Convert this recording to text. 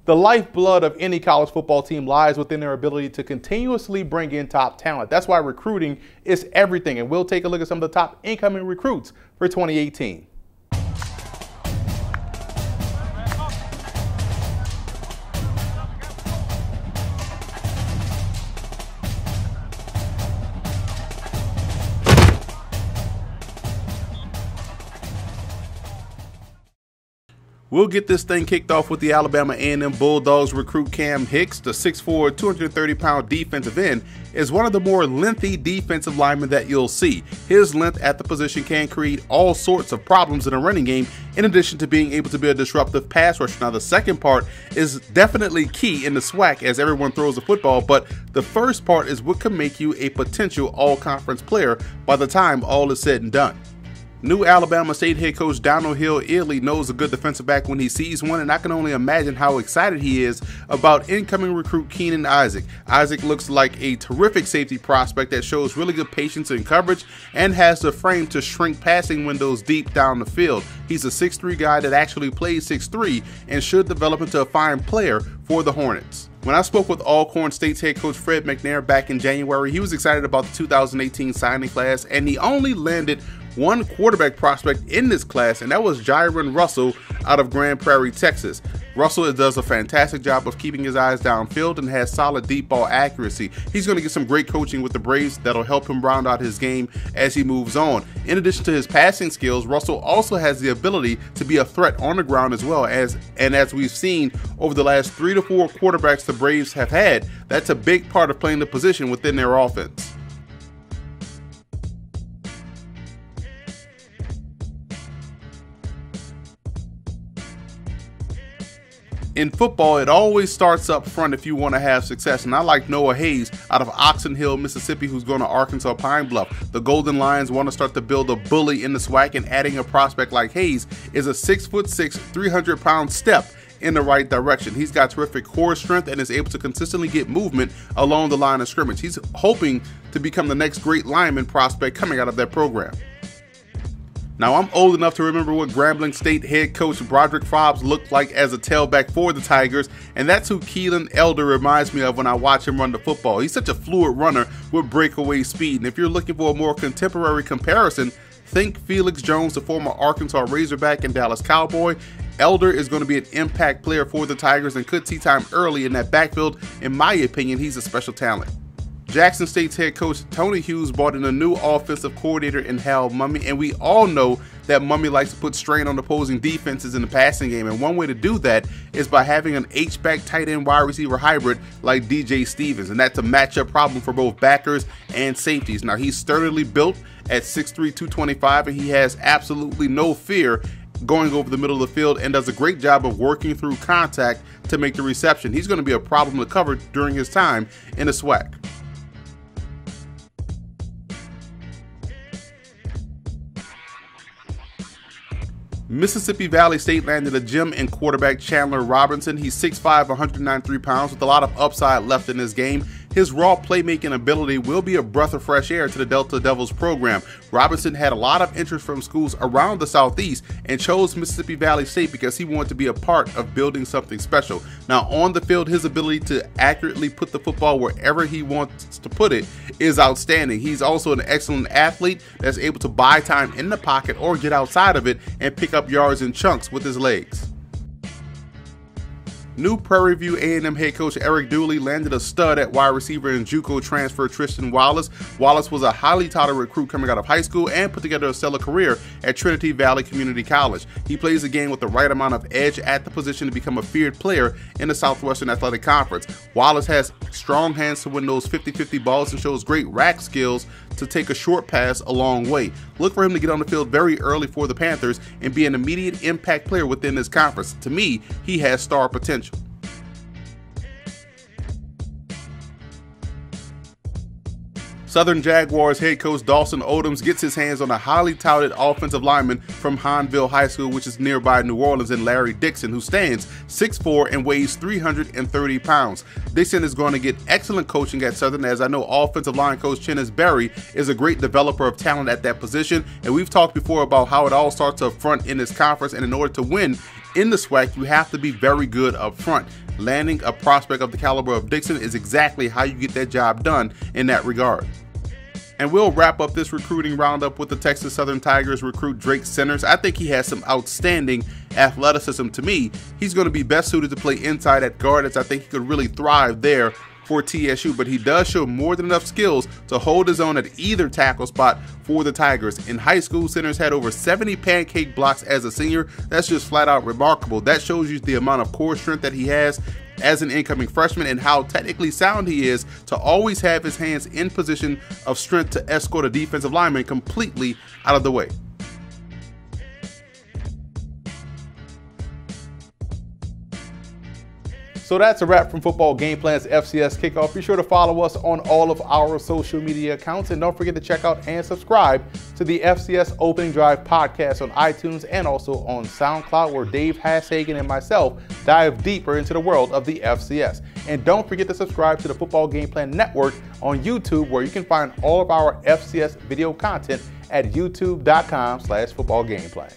The lifeblood of any college football team lies within their ability to continuously bring in top talent. That's why recruiting is everything, and we'll take a look at some of the top incoming recruits for 2018. We'll get this thing kicked off with the Alabama A&M Bulldogs recruit Cam Hicks. The 6'4", 230-pound defensive end is one of the more lengthy defensive linemen that you'll see. His length at the position can create all sorts of problems in a running game, in addition to being able to be a disruptive pass rusher. Now, the second part is definitely key in the SWAC as everyone throws the football, but the first part is what can make you a potential all-conference player by the time all is said and done. New Alabama State head coach Donald Hill-Ely knows a good defensive back when he sees one, and I can only imagine how excited he is about incoming recruit Keenan Isaac. Isaac looks like a terrific safety prospect that shows really good patience and coverage and has the frame to shrink passing windows deep down the field. He's a 6'3" guy that actually plays 6'3" and should develop into a fine player for the Hornets. When I spoke with Alcorn State's head coach Fred McNair back in January, he was excited about the 2018 signing class, and he only landed one quarterback prospect in this class, and that was Gyre Russell out of Grand Prairie, Texas. Russell does a fantastic job of keeping his eyes downfield and has solid deep ball accuracy. He's going to get some great coaching with the Braves that'll help him round out his game as he moves on. In addition to his passing skills, Russell also has the ability to be a threat on the ground as well, as we've seen over the last 3 to 4 quarterbacks the Braves have had, that's a big part of playing the position within their offense. In football, it always starts up front if you want to have success, and I like Noah Hayes out of Oxon Hill, Mississippi, who's going to Arkansas Pine Bluff. The Golden Lions want to start to build a bully in the SWAC, and adding a prospect like Hayes is a 6'6", 300-pound step in the right direction. He's got terrific core strength and is able to consistently get movement along the line of scrimmage. He's hoping to become the next great lineman prospect coming out of that program. Now, I'm old enough to remember what Grambling State head coach Broderick Fobbs looked like as a tailback for the Tigers, and that's who Kelin Elder reminds me of when I watch him run the football. He's such a fluid runner with breakaway speed, and if you're looking for a more contemporary comparison, think Felix Jones, the former Arkansas Razorback and Dallas Cowboy. Elder is going to be an impact player for the Tigers and could see time early in that backfield. In my opinion, he's a special talent. Jackson State's head coach Tony Hughes brought in a new offensive coordinator in Hal Mumme, and we all know that Mumme likes to put strain on opposing defenses in the passing game, and one way to do that is by having an H-back tight end wide receiver hybrid like DJ Stevens, and that's a matchup problem for both backers and safeties. Now, he's sturdily built at 6'3", 225, and he has absolutely no fear going over the middle of the field and does a great job of working through contact to make the reception. He's going to be a problem to cover during his time in the SWAC. Mississippi Valley State landed a gem in quarterback Chandler Robinson. He's 6'5", 193 pounds with a lot of upside left in his game. His raw playmaking ability will be a breath of fresh air to the Delta Devils program. Robinson had a lot of interest from schools around the Southeast and chose Mississippi Valley State because he wanted to be a part of building something special. Now, on the field, his ability to accurately put the football wherever he wants to put it is outstanding. He's also an excellent athlete that's able to buy time in the pocket or get outside of it and pick up yards in chunks with his legs. New Prairie View A&M head coach Eric Dooley landed a stud at wide receiver in JUCO transfer Tristan Wallace. Wallace was a highly touted recruit coming out of high school and put together a stellar career at Trinity Valley Community College. He plays the game with the right amount of edge at the position to become a feared player in the Southwestern Athletic Conference. Wallace has strong hands to win those 50-50 balls and shows great rack skills to take a short pass a long way. Look for him to get on the field very early for the Panthers and be an immediate impact player within this conference. To me, he has star potential. Southern Jaguars head coach Dawson Odoms gets his hands on a highly touted offensive lineman from Hahnville High School, which is nearby New Orleans, in Larry Dixon, who stands 6'4" and weighs 330 pounds. Dixon is going to get excellent coaching at Southern, as I know offensive line coach Chennis Berry is a great developer of talent at that position, and we've talked before about how it all starts up front in this conference, and in order to win in the SWAC, you have to be very good up front. Landing a prospect of the caliber of Dixon is exactly how you get that job done in that regard. And we'll wrap up this recruiting roundup with the Texas Southern Tigers recruit Drake Centers. I think he has some outstanding athleticism. To me, he's going to be best suited to play inside at guard, as I think he could really thrive there for TSU, but he does show more than enough skills to hold his own at either tackle spot for the Tigers. In high school, Centers had over 70 pancake blocks as a senior. That's just flat out remarkable. That shows you the amount of core strength that he has as an incoming freshman and how technically sound he is to always have his hands in position of strength to escort a defensive lineman completely out of the way. So that's a wrap from Football Game Plan's FCS Kickoff. Be sure to follow us on all of our social media accounts, and don't forget to check out and subscribe to the FCS Opening Drive podcast on iTunes and also on SoundCloud, where Dave Hashagen and myself dive deeper into the world of the FCS. And don't forget to subscribe to the Football Game Plan Network on YouTube, where you can find all of our FCS video content at youtube.com/footballgameplan.